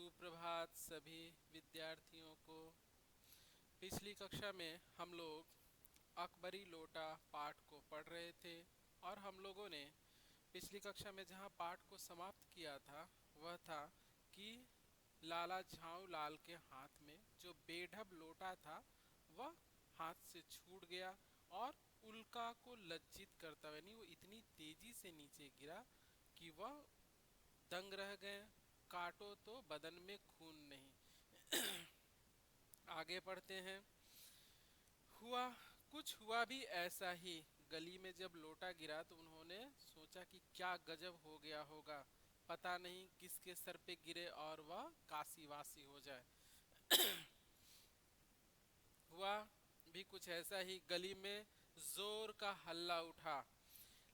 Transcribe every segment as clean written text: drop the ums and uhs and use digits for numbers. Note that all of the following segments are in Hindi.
सुप्रभात सभी विद्यार्थियों को। पिछली कक्षा में हम लोग अकबरी लोटा पाठ को पढ़ रहे थे और हम लोगों ने पिछली कक्षा में जहाँ पाठ को समाप्त किया था वह था कि लाला झाऊ लाल के हाथ में जो बेढब लोटा था वह हाथ से छूट गया और उल्का को लज्जित करता हुआ, यानी वो इतनी तेजी से नीचे गिरा कि वह दंग रह गए। काटो तो बदन में खून नहीं। आगे पढ़ते हैं। हुआ कुछ हुआ भी ऐसा ही। गली में जब लोटा गिरा तो उन्होंने सोचा कि क्या गजब हो गया होगा, पता नहीं किसके सर पे गिरे और वह काशीवासी हो जाए। हुआ भी कुछ ऐसा ही। गली में जोर का हल्ला उठा।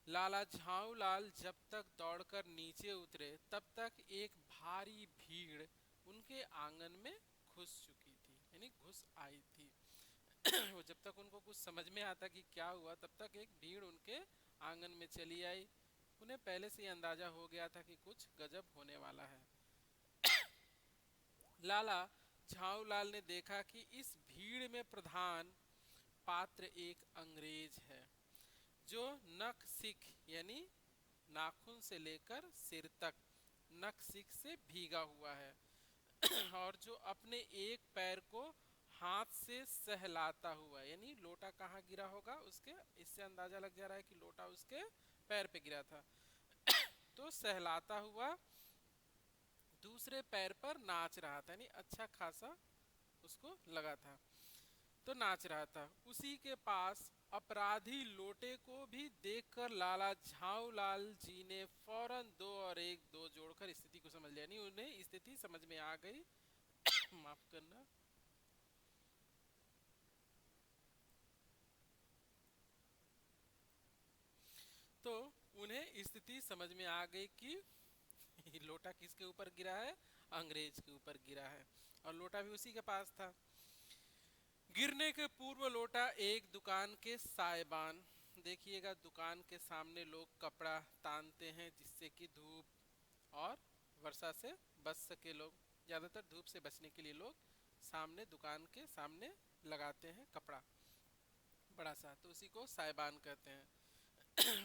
लाला झाऊ लाल जब तक दौड़कर नीचे उतरे तब तक एक भारी भीड़ उनके आंगन में घुस चुकी थी, यानी घुस आई थी। वो जब तक उनको कुछ समझ में आता कि क्या हुआ तब तक एक भीड़ उनके आंगन में चली आई। उन्हें पहले से ही अंदाजा हो गया था कि कुछ गजब होने वाला है। लाला झाऊ लाल ने देखा कि इस भीड़ में प्रधान पात्र एक अंग्रेज है जो नख सिख यानी नाखून से लेकर सिर तक नख सिख से भीगा हुआ है और जो अपने एक पैर को हाथ से सहलाता हुआ, यानी लोटा कहाँ गिरा होगा उसके, इससे अंदाजा लग जा रहा है कि लोटा उसके पैर पे गिरा था। तो सहलाता हुआ दूसरे पैर पर नाच रहा था, यानी अच्छा खासा उसको लगा था तो नाच रहा था। उसी के पास अपराधी लोटे को भी देखकर लाला झाऊ लाल जी ने फौरन दो और एक दो जोड़कर स्थिति को समझ लिया, नहीं उन्हें स्थिति समझ में आ गई। माफ करना। तो उन्हें स्थिति समझ में आ गई कि लोटा किसके ऊपर गिरा है, अंग्रेज के ऊपर गिरा है और लोटा भी उसी के पास था। गिरने के पूर्व लोटा एक दुकान के साइबान, देखिएगा दुकान के सामने लोग कपड़ा तानते हैं जिससे कि धूप और वर्षा से बच सके। लोग ज्यादातर धूप से बचने के लिए लोग सामने दुकान के सामने लगाते हैं कपड़ा बड़ा सा, तो उसी को साइबान कहते हैं।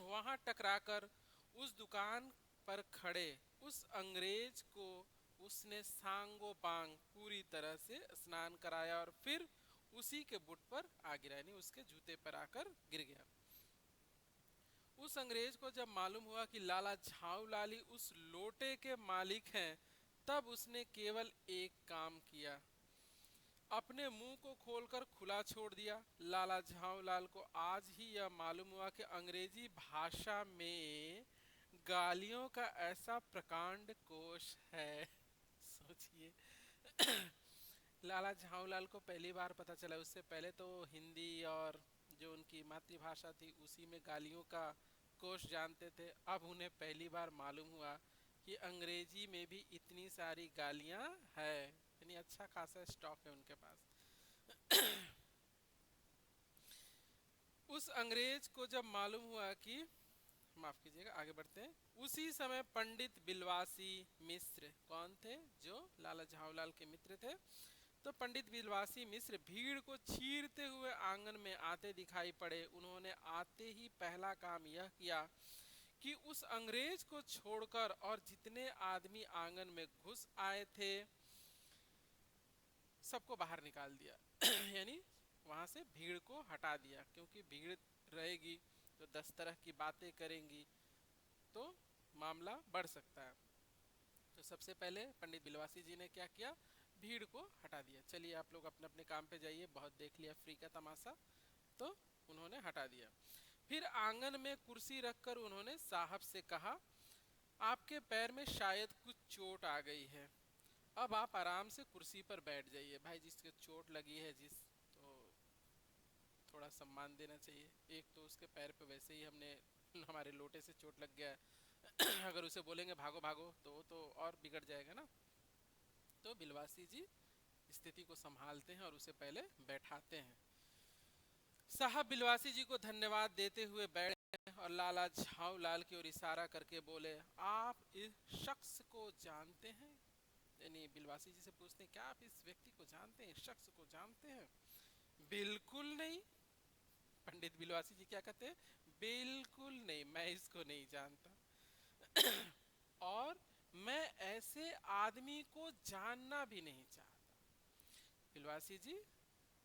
वहां टकराकर उस दुकान पर खड़े उस अंग्रेज को उसने सांगो पांग पूरी तरह से स्नान कराया और फिर उसी के बुट पर आ गिरा, यानी उसके जूते पर आकर गिर गया। उस अंग्रेज को जब मालूम हुआ कि लाला झाऊ लाली उस लोटे के मालिक हैं तब उसने केवल एक काम किया, अपने मुंह को खोलकर खुला छोड़ दिया। लाला झाऊ लाल को आज ही यह मालूम हुआ कि अंग्रेजी भाषा में गालियों का ऐसा प्रकांड कोश है। सोचिए। लाला झाऊ लाल को पहली बार पता चला, उससे पहले तो हिंदी और जो उनकी मातृभाषा थी उसी में गालियों का कोश जानते थे। अब उन्हें पहली बार मालूम हुआ कि अंग्रेजी में भी इतनी सारी गालियां है, यानी अच्छा खासा स्टॉक है उनके पास। उस अंग्रेज को जब मालूम हुआ कि, माफ कीजिएगा आगे बढ़ते हैं। उसी समय पंडित बिलवासी मिश्र, कौन थे, जो लाला झाऊ लाल के मित्र थे, तो पंडित बिलवासी मिश्र भीड़ को चीरते हुए आंगन में आते दिखाई पड़े। उन्होंने आते ही पहला काम यह किया कि उस अंग्रेज को छोड़कर और जितने आदमी आंगन में घुस आए थे सबको बाहर निकाल दिया। यानी वहां से भीड़ को हटा दिया, क्योंकि भीड़ रहेगी तो 10 तरह की बातें करेंगी तो मामला बढ़ सकता है। तो सबसे पहले पंडित बिलवासी जी ने क्या किया, भीड़ को हटा दिया। चलिए आप लोग अपने अपने काम पे जाइए, बहुत देख लिया फ्री का तमाशा। तो उन्होंने हटा दिया। फिर आंगन में कुर्सी रखकर उन्होंने साहब से कहा, आपके पैर में शायद कुछ चोट आ गई है, अब आप आराम से कुर्सी पर बैठ जाइए। भाई जिसके चोट लगी है जिस, तो थोड़ा सम्मान देना चाहिए। एक तो उसके पैर पे वैसे ही हमने हमारे लोटे से चोट लग गया है। अगर उसे बोलेंगे भागो भागो तो और बिगड़ जाएगा ना। तो बिलवासी जी स्थिति को संभालते हैं और उसे पहले बैठाते हैं। साहब बिलवासी जी को धन्यवाद देते हुए बैठे और लाला झाऊ लाल की ओर इशारा करके बोले, आप इस शख्स को जानते हैं? यानी बिलवासी जी से पूछते हैं क्या आप इस व्यक्ति को जानते हैं, इस शख्स को जानते हैं? बिल्कुल नहीं। पंडित बिलवासी जी क्या कहते हैं? बिल्कुल नहीं, मैं इसको नहीं जानता। और मैं ऐसे आदमी को जानना भी नहीं चाहता। बिलवासी जी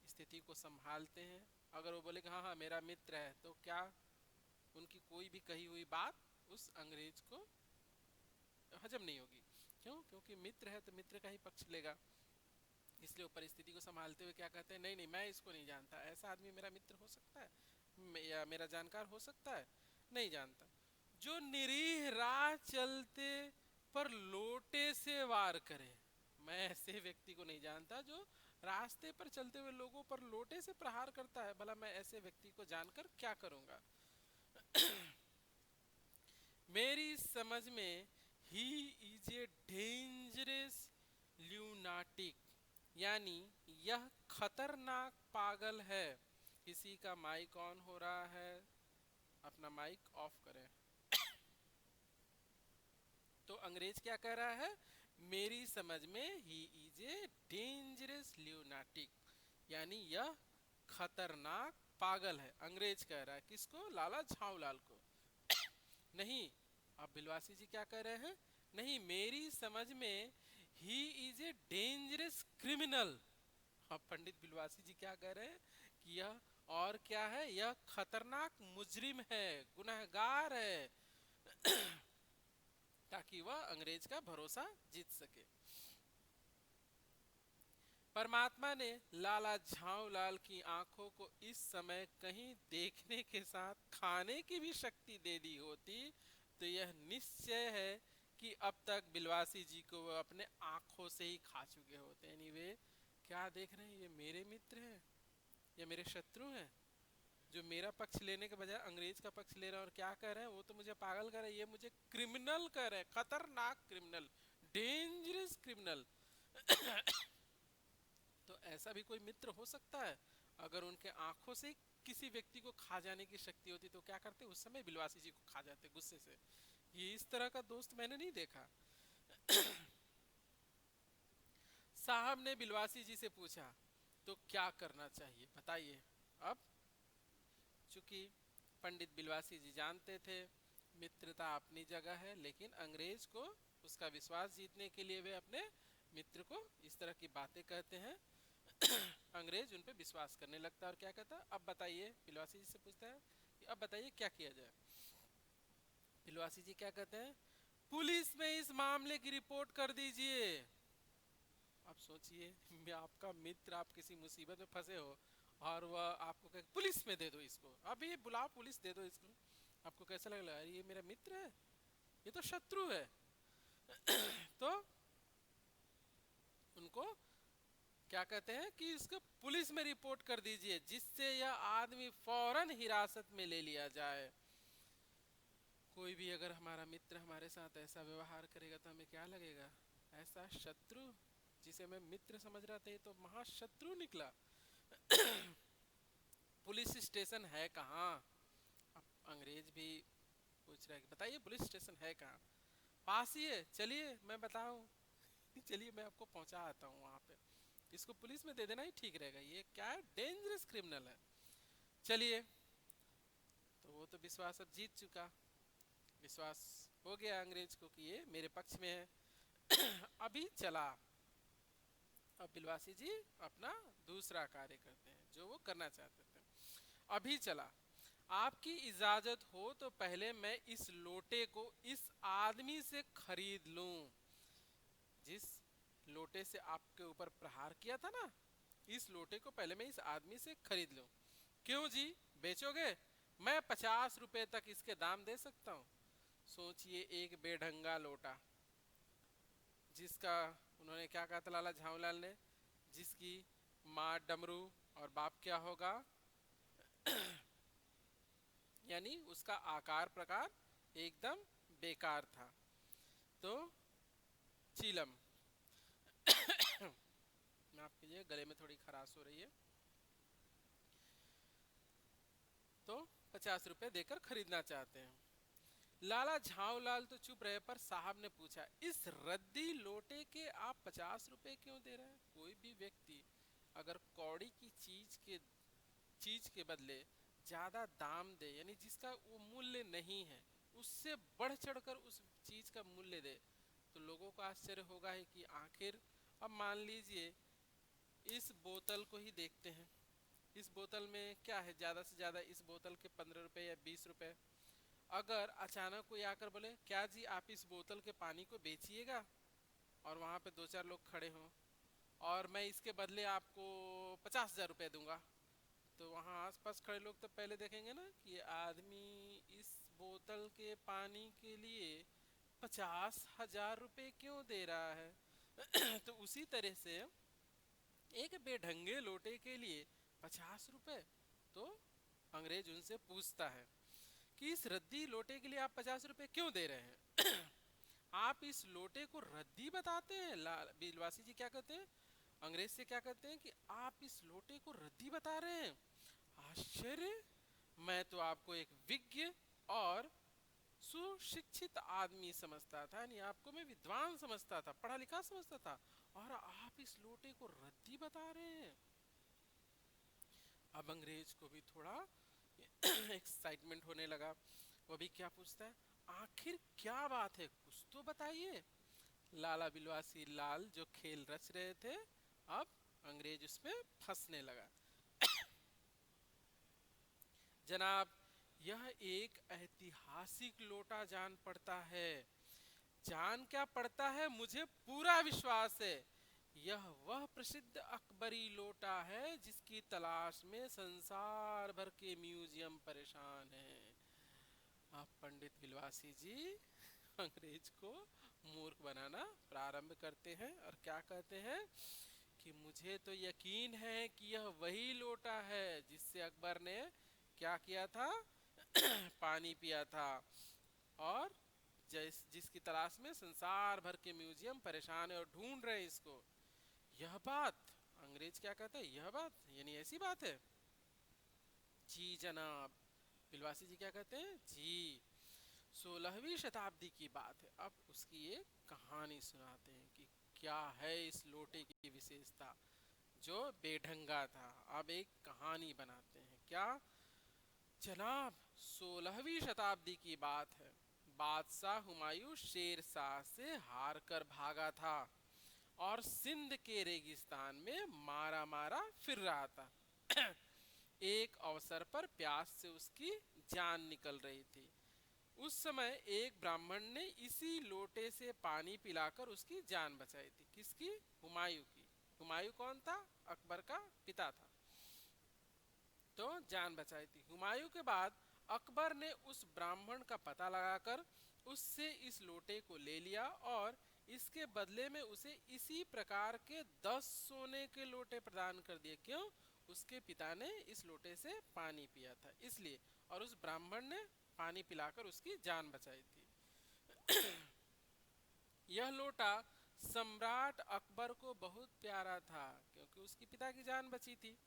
स्थिति को संभालते हैं। अगर वो बोले कि हाँ हाँ मेरा मित्र है, तो क्या उनकी कोई भी कही हुई बात उस अंग्रेज को हजम नहीं होगी। क्यों? क्योंकि मित्र है तो मित्र का ही पक्ष लेगा। इसलिए वो परिस्थिति को संभालते हुए क्या कहते हैं, नहीं नहीं मैं इसको नहीं जानता। ऐसा आदमी मेरा मित्र हो सकता है या मेरा जानकार हो सकता है? नहीं जानता। जो निरीह राह चलते पर लोटे से वार करे, मैं ऐसे व्यक्ति को नहीं जानता जो रास्ते पर चलते हुए लोगों पर लोटे से प्रहार करता है। भला मैं ऐसे व्यक्ति को जानकर क्या करूंगा? मेरी समझ में ही इज ए डेंजरस ल्यूनाटिक, यानी यह खतरनाक पागल है। किसी का माइक ऑन हो रहा है, अपना माइक ऑफ करें। तो अंग्रेज क्या कह रहा है? मेरी समझ में ही इज ए डेंजरस ल्यूनाटिक, यानी यह खतरनाक पागल है। अंग्रेज कह रहा है किसको? लाला झाऊलाल को। नहीं, अब बिलवासी जी क्या कह रहे हैं? नहीं, मेरी समझ में he is a dangerous criminal. अब पंडित बिलवासी जी क्या कह रहे हैं कि यह और क्या है? यह खतरनाक मुजरिम है, गुनहगार है, ताकि वह अंग्रेज का भरोसा जीत सके। परमात्मा ने लाला झाऊलाल की आंखों को इस समय कहीं देखने के साथ खाने की भी शक्ति दे दी होती तो यह निश्चय है कि अब तक बिलवासी जी को वह अपने आंखों से ही खा चुके होते। यानी वे क्या देख रहे हैं? ये मेरे मित्र हैं या मेरे शत्रु हैं, जो मेरा पक्ष लेने के बजाय अंग्रेज का पक्ष ले रहे हैं। और क्या कह रहे हैं? वो तो मुझे पागल कह रहे हैं, ये मुझे क्रिमिनल कह रहे हैं, खतरनाक क्रिमिनल, डेंजरस क्रिमिनल। तो ऐसा भी कोई मित्र हो सकता है? अगर उनके आंखों से किसी व्यक्ति को खा जाने की शक्ति होती तो क्या करते? उस समय बिलवासी जी को खा जाते गुस्से से। ये इस तरह का दोस्त मैंने नहीं देखा। साहब ने बिलवासी जी से पूछा तो क्या करना चाहिए बताइए। अब चूंकि पंडित बिलवासी जी जानते थे मित्रता अपनी जगह है, लेकिन अंग्रेज को उसका विश्वास जीतने के लिए वे अपने मित्र को इस तरह की बातें कहते हैं। अंग्रेज उन पे विश्वास करने लगता है और क्या कहता है? अब बताइए, बिलवासी जी से पूछता है कि अब बताइए क्या किया जाए। बिलवासी जी क्या कहते हैं? पुलिस में इस मामले की रिपोर्ट कर दीजिए। आप सोचिए, मैं आपका मित्र, आप किसी मुसीबत में फंसे हो और वह आपको कहे पुलिस में दे दो इसको, अभी बुलाओ पुलिस दे दो इसको। आपको कैसा लगेगा? अरे ये मेरा मित्र है, ये तो शत्रु है। तो उनको क्या कहते हैं कि इसको पुलिस में रिपोर्ट कर दीजिए, जिससे यह आदमी फौरन हिरासत में ले लिया जाए। कोई भी अगर हमारा मित्र हमारे साथ ऐसा व्यवहार करेगा तो हमें क्या लगेगा? ऐसा शत्रु जिसे मैं मित्र समझ रहा था, ये तो महाशत्रु निकला। पुलिस स्टेशन है कहाँ? अब अंग्रेज भी पूछ रहा है कि बताइए पुलिस स्टेशन है कहाँ? पास ही है, चलिए मैं बताऊं। चलिए मैं आपको पहुंचा आता हूँ वहां पे। इसको पुलिस में दे देना ही ठीक रहेगा, ये क्या है? डेंजरस क्रिमिनल है। चलिए, तो वो तो विश्वास अब जीत चुका, विश्वास हो गया अंग्रेज को कि ये मेरे पक्ष में है। अभी चला। अब बिलवासी जी अपना दूसरा कार्य करते हैं जो वो करना चाहते थे। अभी चला, आपकी इजाजत हो तो पहले मैं इस लोटे को इस आदमी से खरीद लूं। जिस लोटे से आपके ऊपर प्रहार किया था ना, इस लोटे को पहले मैं इस आदमी से खरीद लूं। क्यों जी, बेचोगे? मैं 50 रुपए तक इसके दाम दे सकता हूँ। सोचिए, एक बेढंगा लोटा जिसका, उन्होंने क्या कहा था लाला झाऊलाल ने, जिसकी माँ डमरू और बाप क्या होगा, यानी उसका आकार प्रकार एकदम बेकार था। तो चीलम, माफ कीजिए गले में थोड़ी खराश हो रही है। तो 50 रुपए देकर खरीदना चाहते हैं। लाला झावलाल तो चुप रहे, पर साहब ने पूछा, इस रद्दी लोटे के आप 50 रुपए क्यों दे रहे हैं? कोई भी व्यक्ति अगर कौड़ी की चीज के बदले ज्यादा दाम दे, यानी जिसका वो मूल्य नहीं है, उससे बढ़ चढ़कर उस चीज का मूल्य दे, तो लोगों को आश्चर्य होगा ही कि आखिर। अब मान लीजिए इस बोतल को ही देखते हैं, इस बोतल में क्या है, ज्यादा से ज्यादा इस बोतल के 15 रुपए या 20 रुपए। अगर अचानक कोई आकर बोले, क्या जी आप इस बोतल के पानी को बेचिएगा, और वहां पे दो चार लोग खड़े हों, और मैं इसके बदले आपको 50,000 रुपए दूंगा, तो वहाँ आसपास खड़े लोग तो पहले देखेंगे ना कि ये आदमी इस बोतल के पानी के लिए 50,000 रुपए क्यों दे रहा है। तो उसी तरह से एक बेढंगे लोटे के लिए 50 रुपए, तो अंग्रेज उनसे पूछता है कि इस रद्दी लोटे के लिए आप 50 रुपए क्यों दे रहे हैं? आप इस लोटे को रद्दी बताते हैं? बिलवासी जी क्या कहते हैं, अंग्रेज से क्या कहते हैं कि आप इस लोटे को रद्दी बता रहे हैं? आश्चर्य, मैं तो आपको एक विज्ञ और सुशिक्षित आदमी समझता था, यानी आपको मैं विद्वान समझता था, पढ़ा लिखा समझता था, और आप इस लोटे को रद्दी बता रहे हैं। अब अंग्रेज को भी थोड़ा एक्साइटमेंट होने लगा। वो भी क्या पूछता है, आखिर क्या बात है, कुछ तो बताइए। लाला बिलवासी लाल जो खेल रच रहे थे, अब अंग्रेज उसमें फंसने लगा। जनाब, यह एक ऐतिहासिक लोटा जान पड़ता है। जान क्या पड़ता है, मुझे पूरा विश्वास है, यह वह प्रसिद्ध अकबरी लोटा है जिसकी तलाश में संसार भर के म्यूजियम परेशान हैं। अब पंडित बिलवासी जी अंग्रेज को मूर्ख बनाना प्रारंभ करते हैं और क्या कहते हैं कि मुझे तो यकीन है कि यह वही लोटा है जिससे अकबर ने क्या किया था, पानी पिया था, और जिसकी तलाश में संसार भर के म्यूजियम परेशान है और ढूंढ रहे हैं इसको। यह बात, अंग्रेज क्या कहता है, यह बात यानी ऐसी बात है? जी जनाब। बिलवासी जी क्या कहते हैं, जी 16वीं शताब्दी की बात है। अब उसकी एक कहानी सुनाते हैं कि क्या है इस लोटे की विशेषता जो बेढंगा था। अब एक कहानी बनाते हैं। क्या जनाब, 16वीं शताब्दी की बात है। बादशाह हुमायूं शेर शाह से हार कर भागा था और सिंध के रेगिस्तान में मारा मारा फिर रहा था। एक अवसर पर प्यास से उसकी जान निकल रही थी। उस समय एक ब्राह्मण ने इसी लोटे से पानी पिलाकर उसकी जान बचाई थी। किसकी? हुमायूं की। हुमायूं कौन था? अकबर का पिता था, तो जान बचाई थी। हुमायूं के बाद अकबर ने उस ब्राह्मण का पता लगाकर उससे इस लोटे को ले लिया और इसके बदले में उसे इसी प्रकार के 10 सोने के लोटे प्रदान कर दिए। क्यों? उसके पिता ने इस लोटे से पानी पिया था इसलिए, और उस ब्राह्मण ने पानी पिलाकर उसकी जान बचाई थी। यह लोटा सम्राट अकबर को बहुत प्यारा था क्योंकि उसके पिता की जान बची थी।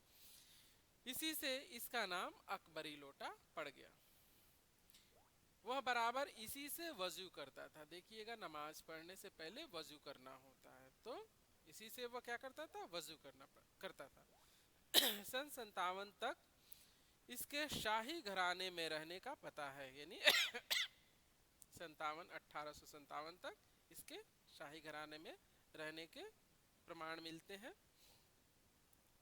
इसी से इसका नाम अकबरी लोटा पड़ गया। वह बराबर इसी से वजू करता था। देखिएगा, नमाज पढ़ने से पहले वजू करना होता है, तो इसी से वह क्या करता था, वजू करता था। सन 57 तक इसके शाही घराने में रहने का पता है, यानी 1857 तक इसके शाही घराने में रहने के प्रमाण मिलते हैं,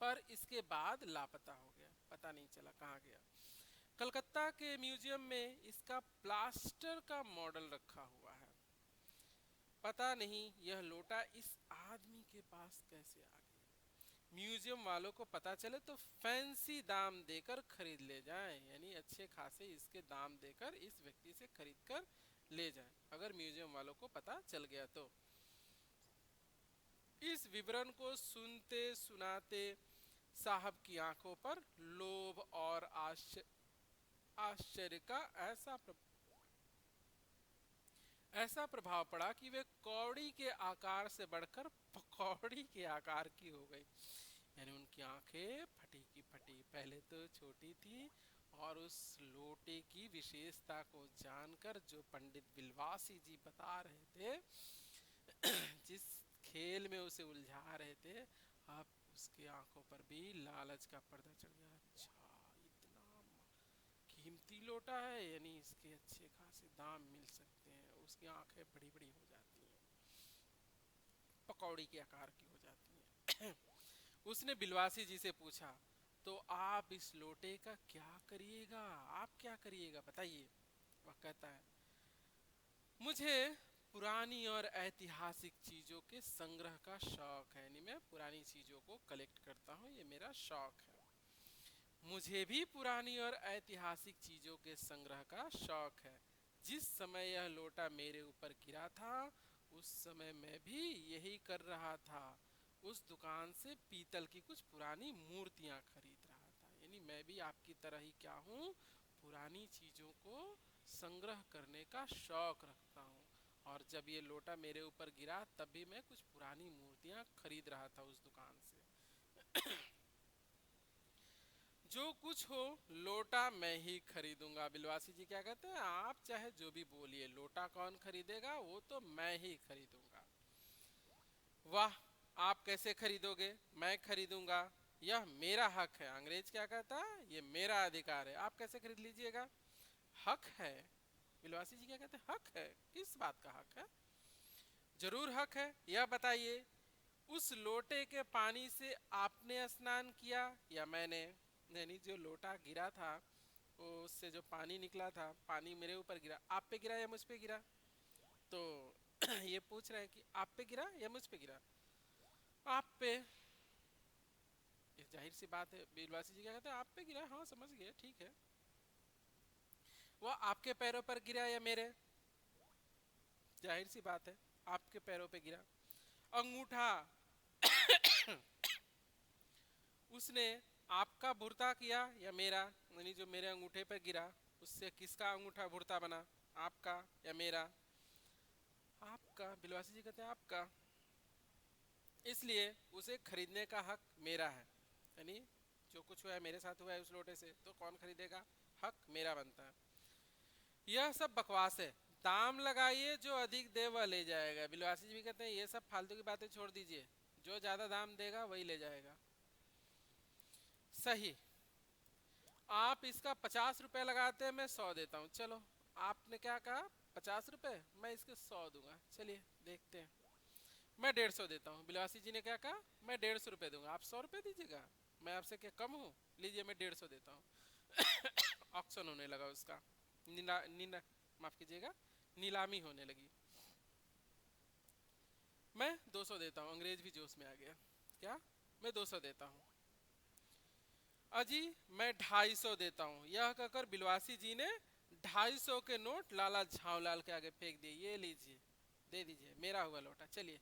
पर इसके बाद लापता हो गया, पता नहीं चला कहाँ गया। कलकत्ता के म्यूजियम में इसका प्लास्टर का मॉडल रखा हुआ है। पता नहीं यह लोटा इस आदमी के पास कैसे आ गया। म्यूजियम वालों को पता चले तो फैंसी दाम देकर खरीद ले जाएं, यानी अच्छे खासे इसके दाम देकर इस व्यक्ति से खरीद कर ले जाएं, अगर म्यूजियम वालों को पता चल गया तो। इस विवरण को सुनते सुनाते साहब की आंखों पर लोभ और आश्चर्य का ऐसा प्रभाव पड़ा कि वे कौड़ी के आकार से बढ़कर पकौड़ी के आकार की हो गई। यानी उनकी आंखें फटी की फटी, पहले तो छोटी थी और उस लोटे की विशेषता को जानकर जो पंडित बिलवासी जी बता रहे थे, जिस खेल में उसे उलझा रहे थे, अब उसकी आंखों पर भी लालच का पर्दा चढ़ गया। अच्छा, इतना कीमती लोटा है, यानी इसके अच्छे खासे दाम मिल सकते हैं। उसकी आंखें बड़ी बड़ी हो जाती हैं, पकौड़ी के आकार की हो जाती हैं। उसने बिलवासी जी से पूछा, तो आप इस लोटे का क्या करिएगा, आप क्या करिएगा बताइए। वह कहता है, मुझे पुरानी और ऐतिहासिक चीजों के संग्रह का शौक है, यानी मैं पुरानी चीजों को कलेक्ट करता हूँ, ये मेरा शौक है। मुझे भी पुरानी और ऐतिहासिक चीजों के संग्रह का शौक है। जिस समय यह लोटा मेरे ऊपर गिरा था, उस समय मैं भी यही कर रहा था। उस दुकान से पीतल की कुछ पुरानी मूर्तियां खरीद रहा था। यानी मैं भी आपकी तरह ही क्या हूँ, पुरानी चीजों को संग्रह करने का शौक रखता हूँ। और जब ये लोटा मेरे ऊपर गिरा, तब भी मैं कुछ पुरानी मूर्तियां खरीद रहा था उस दुकान से। जो कुछ हो, लोटा मैं ही खरीदूंगा। बिलवासी जी क्या कहते हैं, आप चाहे जो भी बोलिए, लोटा कौन खरीदेगा, वो तो मैं ही खरीदूंगा। वाह, आप कैसे खरीदोगे, मैं खरीदूंगा, यह मेरा हक है। अंग्रेज क्या कहता है, ये मेरा अधिकार है, आप कैसे खरीद लीजिएगा। हक है। बिलवासी जी क्या कहते हैं, हक है, किस बात का हक है। जरूर हक है, यह बताइए, उस लोटे के पानी से आपने स्नान किया या मैंने। यानी जो लोटा गिरा था, उससे जो पानी निकला था, पानी मेरे ऊपर गिरा, आप पे गिरा या मुझ पे गिरा। तो ये पूछ रहे हैं कि आप पे गिरा या मुझ पे गिरा। आप पे। ये जाहिर सी बात है। बिलवासी जी क्या कहते हैं, आप पे गिरा, हाँ समझ गए, ठीक है। वो आपके पैरों पर गिरा या मेरे, जाहिर सी बात है, आपके पैरों पे गिरा। अंगूठा उसने आपका भुरता किया या मेरा, यानी जो मेरे अंगूठे पर गिरा, उससे किसका अंगूठा भुरता बना, आपका या मेरा। आपका। बिलवासी जी कहते हैं आपका। इसलिए उसे खरीदने का हक मेरा है। यानी जो कुछ हुआ है मेरे साथ हुआ है उस लोटे से, तो कौन खरीदेगा, हक मेरा बनता है। यह सब बकवास है, दाम लगाइए, जो अधिक दे वह ले जाएगा। बिलवासी जी भी कहते हैं ये सब फालतू की बातें छोड़ दीजिए, जो ज्यादा दाम देगा वही ले जाएगा। सही, आप इसका 50 रुपए लगाते हैं, मैं 100 देता हूँ। चलो, आपने क्या कहा, 50 रुपए, मैं इसके 100 दूंगा। चलिए देखते हैं। मैं 150 देता हूँ। बिलवासी जी ने क्या कहा, मैं 150 रुपए दूंगा, आप 100 रुपए दीजिएगा, मैं आपसे क्या कम हूँ। लीजिए, मैं 150 देता हूँ। ऑक्शन होने लगा उसका, माफ कीजिएगा, नीलामी होने लगी। मैं 200 देता हूँ। अंग्रेज भी जोश में आ गया। क्या, मैं 200 देता हूँ। अजी, मैं 250 देता हूँ। यह कहकर बिलवासी जी ने 250 के नोट लाला झावलाल के आगे फेंक दिए। ये लीजिए, दे दीजिए, मेरा हुआ लोटा, चलिए।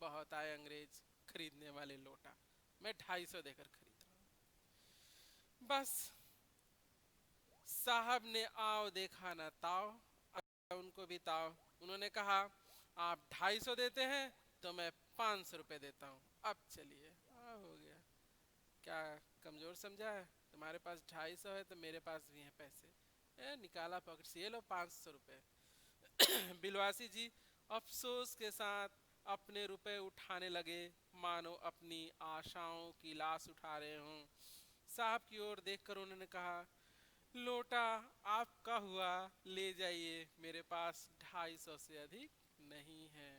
बहुत आए अंग्रेज खरीदने वाले लोटा, मैं 250 देकर खरीद रहा हूँ। बस साहब ने आओ देखा ना ताओ, उनको भी ताओ। उन्होंने कहा, आप 250 देते हैं तो मैं 500 रुपए देता हूँ। अब चलिए, हो गया। क्या कमजोर समझा है, तुम्हारे पास 250 है तो मेरे पास भी है पैसे। निकाला पॉकेट से, ये लो 500 रुपए। बिलवासी जी अफसोस के साथ अपने रुपए उठाने लगे, मानो अपनी आशाओं की लाश उठा रहे हों। साहब की ओर देखकर उन्होंने कहा, लोटा आपका हुआ, ले जाइए, मेरे पास 250 से अधिक नहीं है।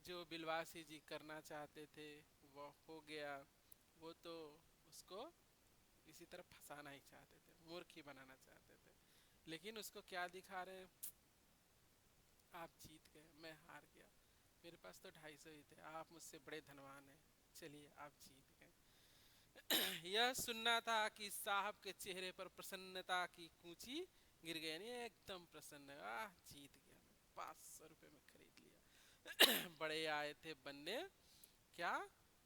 जो बिलवासी जी करना चाहते थे वो हो गया। वो तो उसको इसी तरह फंसाना ही चाहते थे, मूर्ख ही बनाना चाहते थे। लेकिन उसको क्या दिखा रहे, आप जीत गए, मैं हार गया, मेरे पास तो 250 ही थे, आप मुझसे बड़े धनवान हैं, चलिए आप जीत गए। यह सुनना था कि साहब के चेहरे पर प्रसन्नता की कूंची गिर गई, नहीं एकदम प्रसन्न, जीत गया, मैं 500 रुपए में खरीद लिया। बड़े आए थे बनने, क्या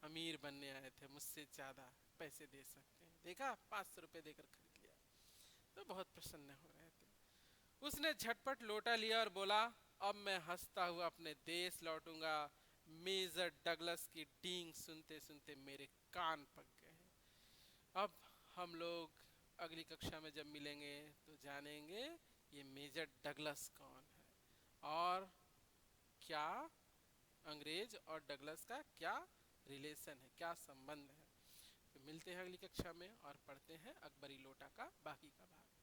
अमीर बनने आए थे, मुझसे ज्यादा पैसे दे सकते हैं, देखा 500 रुपए देकर खरीद लिया, तो बहुत प्रसन्न हो रहे थे। उसने झटपट लोटा लिया और बोला, अब मैं हंसता हुआ अपने देश लौटूंगा। मेजर डगलस की डींग सुनते सुनते मेरे कान पक गए हैं। अब हम लोग अगली कक्षा में जब मिलेंगे तो जानेंगे ये मेजर डगलस कौन है और क्या अंग्रेज और डगलस का क्या रिलेशन है, क्या संबंध है। तो मिलते हैं अगली कक्षा में और पढ़ते हैं अकबरी लोटा का बाकी का भाग।